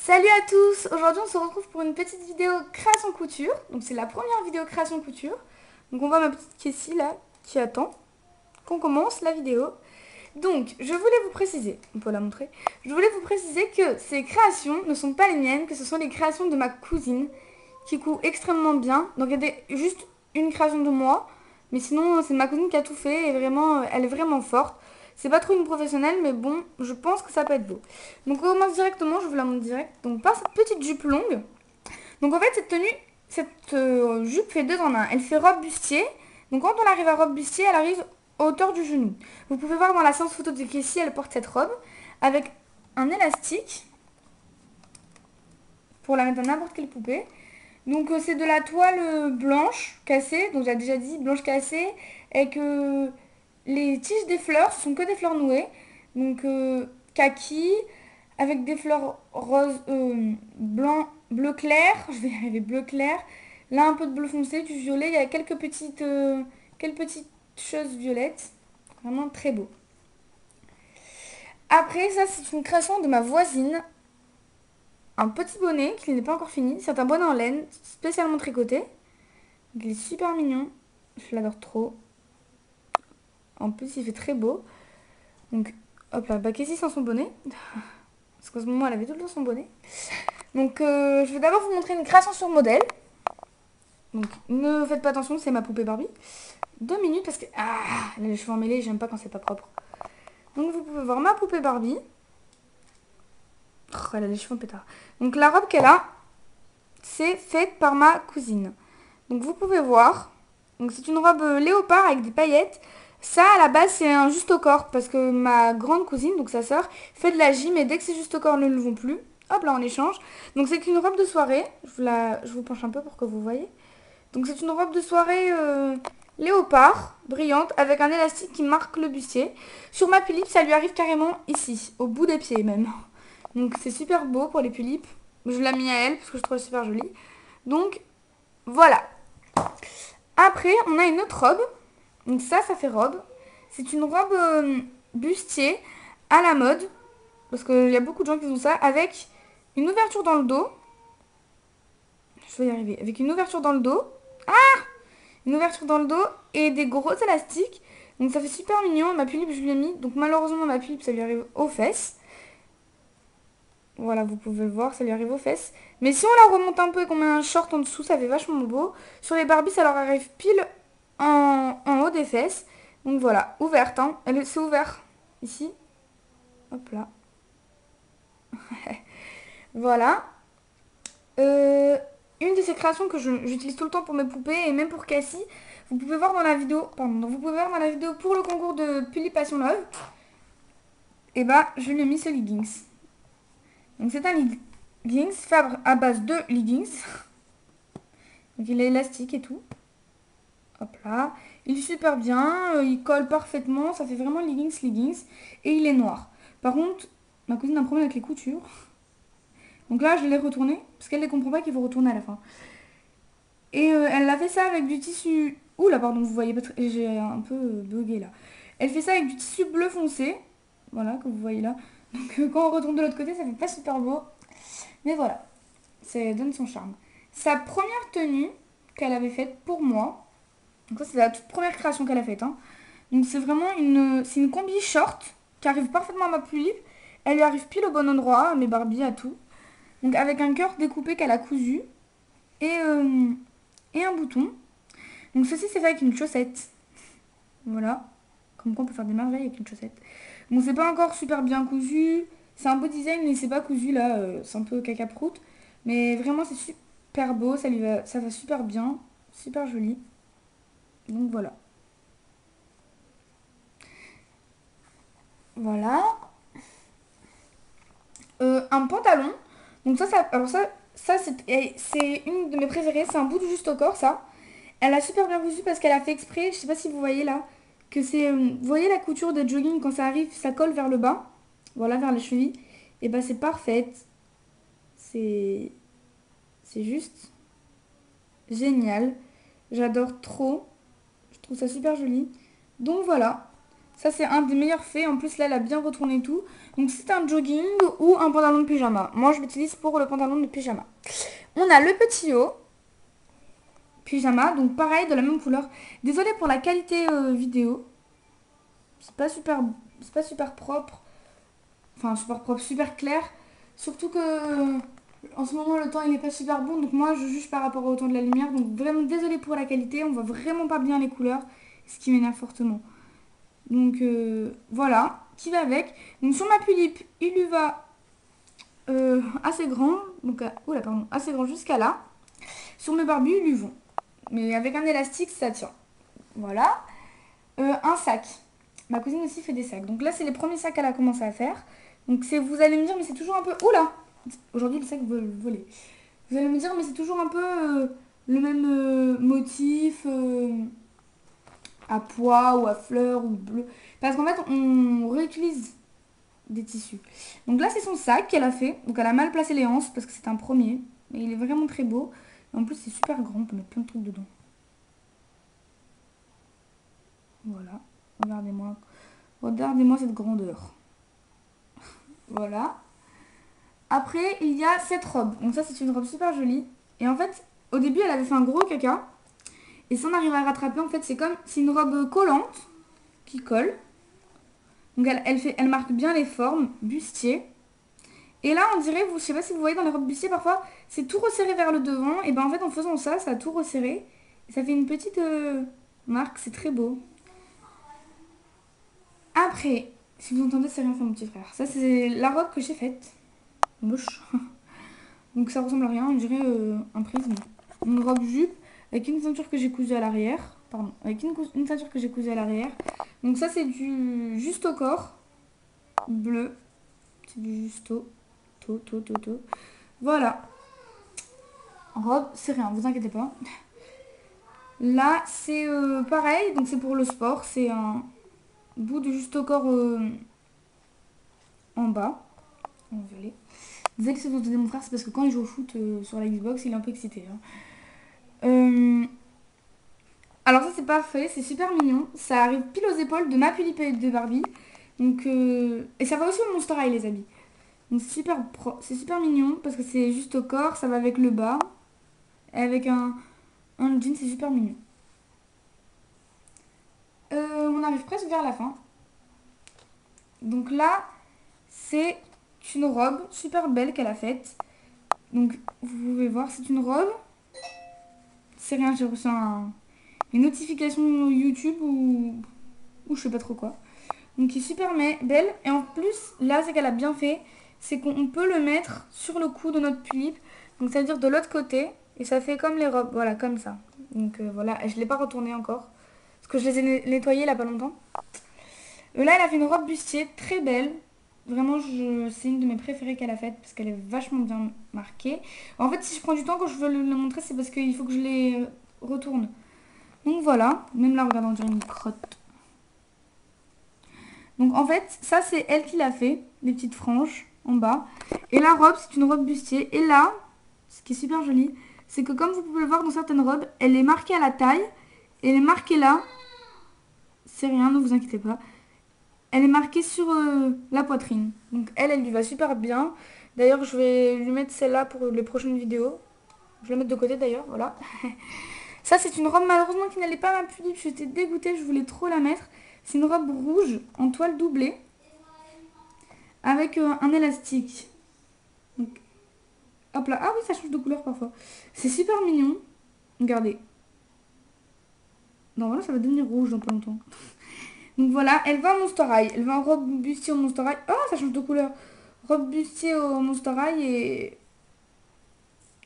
Salut à tous! Aujourd'hui on se retrouve pour une petite vidéo création couture. Donc c'est la première vidéo création couture. Donc on voit ma petite Kessie là qui attend qu'on commence la vidéo. Donc je voulais vous préciser, on peut la montrer, je voulais vous préciser que ces créations ne sont pas les miennes, que ce sont les créations de ma cousine qui coud extrêmement bien. Donc il y a juste une création de moi, mais sinon c'est ma cousine qui a tout fait et vraiment elle est vraiment forte. C'est pas trop une professionnelle, mais bon, je pense que ça peut être beau. Donc on commence directement, je vous la montre direct. Donc par cette petite jupe longue. Donc en fait cette tenue, cette jupe fait deux en un. Elle fait robe bustier. Donc quand on arrive à robe bustier, elle arrive à hauteur du genou. Vous pouvez voir dans la séance photo de Kessie, elle porte cette robe avec un élastique pour la mettre à n'importe quelle poupée. Donc c'est de la toile blanche cassée, donc j'ai déjà dit blanche cassée, et que les tiges des fleurs, ce sont que des fleurs nouées, donc kaki, avec des fleurs rose, blanc, bleu clair, je vais y arriver, bleu clair, là un peu de bleu foncé, du violet, il y a quelques petites choses violettes, vraiment très beau. Après ça c'est une création de ma voisine, un petit bonnet qui n'est pas encore fini, c'est un bonnet en laine, spécialement tricoté. Il est super mignon. Je l'adore trop. En plus, il fait très beau. Donc, hop là, bah Kessie sans son bonnet. Parce qu'en ce moment, elle avait tout le temps son bonnet. Donc, je vais d'abord vous montrer une création sur modèle. Donc, ne faites pas attention, c'est ma poupée Barbie. 2 minutes parce que... Ah, elle a les cheveux emmêlés, j'aime pas quand c'est pas propre. Donc, vous pouvez voir ma poupée Barbie. Oh, elle a les cheveux en pétard. Donc, la robe qu'elle a, c'est faite par ma cousine. Donc, vous pouvez voir. Donc, c'est une robe léopard avec des paillettes. Ça, à la base, c'est un juste au corps parce que ma grande cousine, donc sa sœur, fait de la gym et dès que c'est juste au corps, ne le vont plus. Hop là, on échange. Donc, c'est une robe de soirée. Je vous penche un peu pour que vous voyez. Donc, c'est une robe de soirée léopard, brillante, avec un élastique qui marque le bustier. Sur ma pulipe, ça lui arrive carrément ici, au bout des pieds même. Donc, c'est super beau pour les pulipes. Je l'ai mis à elle parce que je trouve super jolie. Donc, voilà. Après, on a une autre robe. Donc ça fait robe. C'est une robe bustier à la mode. Parce qu'il y a beaucoup de gens qui ont ça. Avec une ouverture dans le dos. Je vais y arriver. Avec une ouverture dans le dos. Une ouverture dans le dos et des gros élastiques. Donc ça fait super mignon. Ma pulipe, je lui ai mis. Donc malheureusement, ma pulipe, ça lui arrive aux fesses. Voilà, vous pouvez le voir, ça lui arrive aux fesses. Mais si on la remonte un peu et qu'on met un short en dessous, ça fait vachement beau. Sur les Barbies, ça leur arrive pile en haut des fesses. Donc voilà, ouverte, hein. C'est ouvert ici. Hop là. Voilà. Euh, une de ces créations que j'utilise tout le temps pour mes poupées et même pour Cassie. Vous pouvez voir dans la vidéo, pardon, vous pouvez voir dans la vidéo pour le concours de Pulli Passion Love. Et bah, je lui ai mis ce leggings. Donc c'est un leggings fait à base de leggings. Donc il est élastique et tout. Hop là. Il est super bien, il colle parfaitement, ça fait vraiment leggings. Et il est noir. Par contre, ma cousine a un problème avec les coutures. Donc là, je l'ai retourné, parce qu'elle ne comprend pas qu'il faut retourner à la fin. Et elle a fait ça avec du tissu... Ouh là, pardon, vous voyez pas très... J'ai un peu bugué là. Elle fait ça avec du tissu bleu foncé. Voilà, que vous voyez là. Donc quand on retourne de l'autre côté, ça fait pas super beau. Mais voilà, ça donne son charme. Sa première tenue qu'elle avait faite pour moi, donc ça c'est la toute première création qu'elle a faite. Hein. Donc c'est vraiment c'est une combi short qui arrive parfaitement à ma pulipe. Elle lui arrive pile au bon endroit, à mes Barbies, à tout. Donc avec un cœur découpé qu'elle a cousu et, euh, et un bouton. Donc ceci c'est fait avec une chaussette. Voilà. Comme quoi on peut faire des merveilles avec une chaussette. Bon c'est pas encore super bien cousu. C'est un beau design mais c'est pas cousu là. C'est un peu caca-prout. Mais vraiment c'est super beau. Ça va super bien. Super joli. Donc voilà. Voilà. Un pantalon. Donc alors ça c'est une de mes préférées. C'est un bout de juste au corps ça. Elle a super bien cousu parce qu'elle a fait exprès. Je sais pas si vous voyez là. Que c'est... vous voyez la couture de jogging quand ça arrive, ça colle vers le bas. Voilà, vers les chevilles. Et bah c'est parfaite. C'est... C'est juste génial. J'adore trop. Je trouve ça super joli. Donc voilà. Ça, c'est un des meilleurs faits. En plus, là, elle a bien retourné tout. Donc, c'est un jogging ou un pantalon de pyjama. Moi, je l'utilise pour le pantalon de pyjama. On a le petit haut. Pyjama. Donc, pareil, de la même couleur. Désolée pour la qualité vidéo. C'est pas super propre. Enfin, super propre, super clair. Surtout que en ce moment, le temps, il n'est pas super bon. Donc, moi, je juge par rapport au temps de la lumière. Donc, vraiment, désolée pour la qualité. On voit vraiment pas bien les couleurs. Ce qui m'énerve fortement. Donc voilà, qui va avec. Donc sur ma pulipe, il lui va assez grand, donc oula, pardon, assez grand jusqu'à là. Sur mes barbus, ils lui vont. Mais avec un élastique, ça tient. Voilà. Un sac. Ma cousine aussi fait des sacs. Donc là, c'est les premiers sacs qu'elle a commencé à faire. Donc c'est, vous allez me dire, mais c'est toujours un peu... Oula. Aujourd'hui, le sac veut voler. Vous allez me dire, mais c'est toujours un peu le même motif à pois ou à fleurs ou bleu. Parce qu'en fait, on réutilise des tissus. Donc là, c'est son sac qu'elle a fait. Donc elle a mal placé les anses parce que c'est un premier. Mais il est vraiment très beau. Et en plus, c'est super grand. On peut mettre plein de trucs dedans. Voilà. Regardez-moi. Regardez-moi cette grandeur. Voilà. Après, il y a cette robe. Donc ça, c'est une robe super jolie. Et en fait, au début, elle avait fait un gros caca. Et si on arrive à rattraper, en fait, c'est une robe collante qui colle. Donc elle marque bien les formes, bustier. Et là, on dirait, je sais pas si vous voyez dans les robes bustier, parfois, c'est tout resserré vers le devant. Et ben en fait, en faisant ça, ça a tout resserré. Et ça fait une petite marque, c'est très beau. Après, si vous entendez, c'est rien, c'est mon petit frère. Ça, c'est la robe que j'ai faite. Moche. Donc ça ressemble à rien, on dirait un prisme. Une robe jupe avec une ceinture que j'ai cousue à l'arrière. Pardon, avec une ceinture que j'ai cousue à l'arrière. Donc ça, c'est du juste au corps. Bleu. C'est du justo. To. Voilà. Robe, c'est rien, vous inquiétez pas. Là, c'est pareil, donc c'est pour le sport. C'est un bout de juste au corps en bas. Désolé. Désolé que c'est donner mon frère, c'est parce que quand il joue au foot sur la Xbox, il est un peu excité. Hein. Alors ça, c'est parfait, c'est super mignon. Ça arrive pile aux épaules de ma Pulippe et de Barbie. Donc, et ça va aussi au Monster High, les habits. Donc c'est super mignon parce que c'est juste au corps, ça va avec le bas. Et avec un jean, c'est super mignon. On arrive presque vers la fin. Donc là, c'est une robe super belle qu'elle a faite. Donc vous pouvez voir, c'est une robe. C'est rien, j'ai reçu une notification YouTube ou je sais pas trop quoi. Donc qui est super belle. Et en plus, là, c'est qu'elle a bien fait. C'est qu'on peut le mettre sur le cou de notre pulipe. Donc ça veut dire de l'autre côté. Et ça fait comme les robes. Voilà, comme ça. Donc voilà, et je ne l'ai pas retourné encore. Parce que je les ai nettoyées là pas longtemps. Là, elle a fait une robe bustier très belle. Vraiment, c'est une de mes préférées qu'elle a faites parce qu'elle est vachement bien marquée. En fait, si je prends du temps quand je veux le montrer, c'est parce qu'il faut que je les retourne. Donc voilà, même là, regardez, on dirait une crotte. Donc en fait, ça c'est elle qui l'a fait, les petites franges en bas. Et la robe, c'est une robe bustier. Et là, ce qui est super joli, c'est que comme vous pouvez le voir dans certaines robes, elle est marquée à la taille. Et elle est marquée là. C'est rien, ne vous inquiétez pas. Elle est marquée sur la poitrine. Donc elle lui va super bien. D'ailleurs, je vais lui mettre celle-là pour les prochaines vidéos. Je vais la mettre de côté d'ailleurs, voilà. Ça, c'est une robe malheureusement qui n'allait pas à ma pulippe. J'étais dégoûtée, je voulais trop la mettre. C'est une robe rouge en toile doublée. Avec un élastique. Donc, hop là. Ah oui, ça change de couleur parfois. C'est super mignon. Regardez. Normalement, ça va devenir rouge dans pas longtemps. Donc voilà, elle va au Monster High. Elle va en robe bustier au Monster High. Oh, ça change de couleur. Robe bustier au Monster High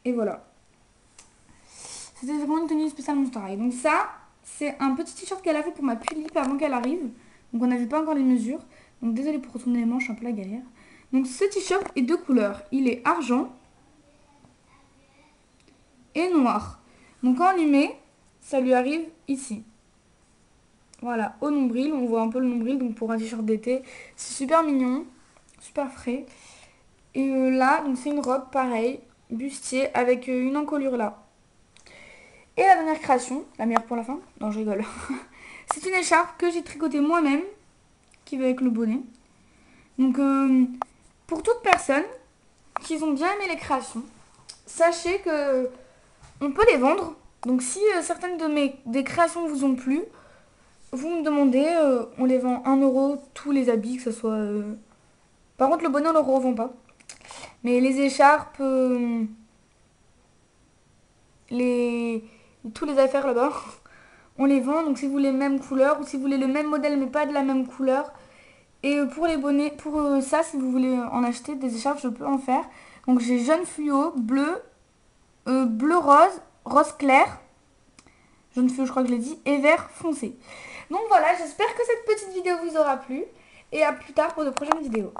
et voilà. C'était vraiment une tenue spéciale Monster High. Donc ça, c'est un petit t-shirt qu'elle a fait pour ma pulippe avant qu'elle arrive. Donc on n'avait pas encore les mesures. Donc désolé pour retourner les manches, un peu la galère. Donc ce t-shirt est de couleurs. Il est argent et noir. Donc quand on lui met, ça lui arrive ici. Voilà, au nombril, on voit un peu le nombril, donc pour un t-shirt d'été, c'est super mignon, super frais. Et là, donc c'est une robe, pareil, bustier, avec une encolure là. Et la dernière création, la meilleure pour la fin, non je rigole, c'est une écharpe que j'ai tricotée moi-même. qui va avec le bonnet. Donc pour toute personne qui ont bien aimé les créations, sachez que on peut les vendre. Donc si certaines des créations vous ont plu, vous me demandez, on les vend 1 € tous les habits, que ce soit... Par contre le bonnet on le revend pas. Mais les écharpes, les... tous les affaires là-bas, on les vend. Donc si vous voulez les mêmes couleurs ou si vous voulez le même modèle mais pas de la même couleur. Et pour les bonnets, pour ça, si vous voulez en acheter des écharpes, je peux en faire. Donc j'ai jaune fluo, bleu, bleu rose, rose clair, jaune fluo je crois que je l'ai dit, et vert foncé. Donc voilà, j'espère que cette petite vidéo vous aura plu. Et à plus tard pour de prochaines vidéos.